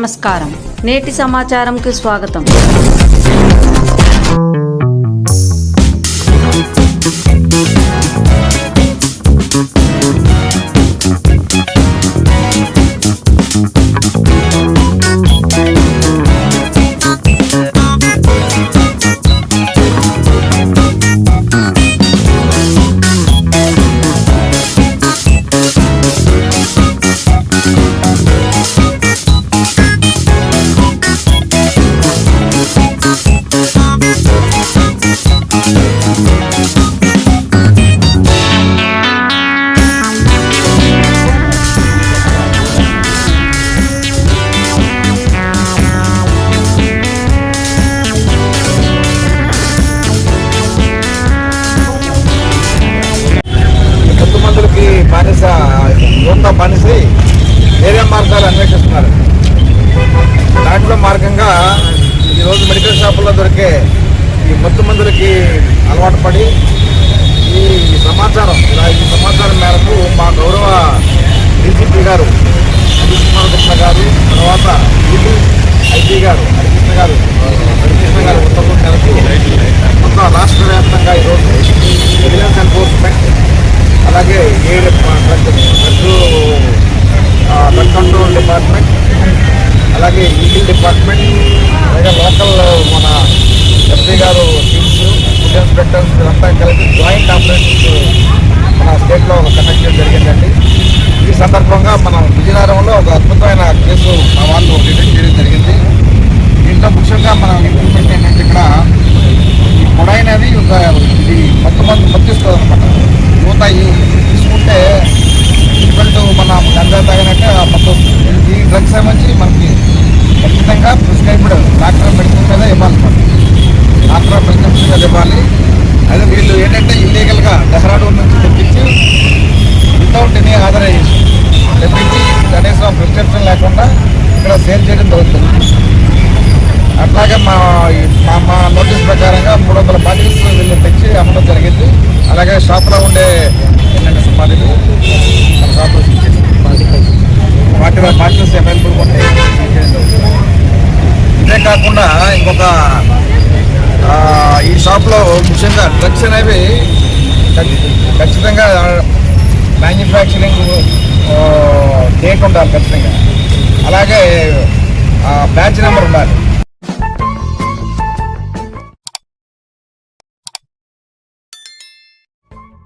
నమస్కారం. నేటి సమాచారంకి స్వాగతం. యువత బానిసై వేరే మార్గాలు అన్వేషిస్తున్నారు. దాంట్లో మార్గంగా ఈరోజు మెడికల్ షాపుల్లో దొరికే ఈ మత్తు మందులకి అలవాటు పడి ఈ సమాచారం మేరకు మా గౌరవ డీజీపీ గారు హరికృష్ణ గారు, తర్వాత ఐటీ గారు హరికృష్ణ గారు ఉత్తర్వుల మేరకు మొత్తం రాష్ట్ర వ్యాప్తంగా ఈరోజు విజిలెన్స్ ఎన్ఫోర్స్మెంట్, అలాగే డ్రగ్ కంట్రోల్ డిపార్ట్మెంట్, అలాగే ఈగిల్ డిపార్ట్మెంట్, అలాగే లోకల్ మన ఎస్పీ గారు టీమ్స్, ఫుడ్ ఇన్స్పెక్టర్స్ వీళ్ళంతా కలిసి జాయింట్ ఆపరేషన్స్ మన స్టేట్లో కండక్ట్ చేయడం జరిగిందండి. ఈ సందర్భంగా మనం విజయనగరంలో ఒక అద్భుతమైన కేసు మా వాళ్ళు డిటెక్ట్ చేయడం జరిగింది. దీంట్లో ముఖ్యంగా మనం ఇంప్లిమెంట్ ఏంటంటే ఇక్కడ ఈ కొడాయి అనేది ఇది మత్తిస్తుంది అనమాట. యువత తీసుకుంటే ఈక్వల్ మన గంజా తాగినట్టే మత్తు వస్తుంది. ఈ డ్రగ్స్ సంబంధించి మనకి ఖచ్చితంగా ప్రిస్క్రైబ్డ్ డాక్టర్ మెడిసిన్ మీద ఇవ్వాలన్నమాట. డాక్టర్ మెడిసిన్ మీద ఇవ్వాలి. అదే వీళ్ళు ఏంటంటే ఇల్లీగల్గా డెహ్రాడూన్ నుంచి తెప్పించి వితౌట్ ఎనీ ఆథరైజేషన్ తెప్పించి కనీసం ప్రిస్క్రిప్షన్ లేకుండా ఇక్కడ సేల్ చేయడం జరుగుతుంది. అట్లాగే మా నోటీస్ ప్రకారంగా 300 బాటిల్స్ వీళ్ళు తెచ్చి అమ్మడం జరిగింది. అలాగే షాప్లో ఉండే ఏంటంటే సుమారు మన షాప్లో 45 బాటిల్స్ అవైలబుల్ ఉంటాయి. ఇదే కాకుండా ఇంకొక ఈ షాప్లో ముఖ్యంగా డ్రగ్స్ అనేవి ఖచ్చితంగా మ్యానుఫ్యాక్చరింగ్ డేట్ ఉండాలి ఖచ్చితంగా. అలాగే బ్యాచ్ నెంబర్ ఉండాలి.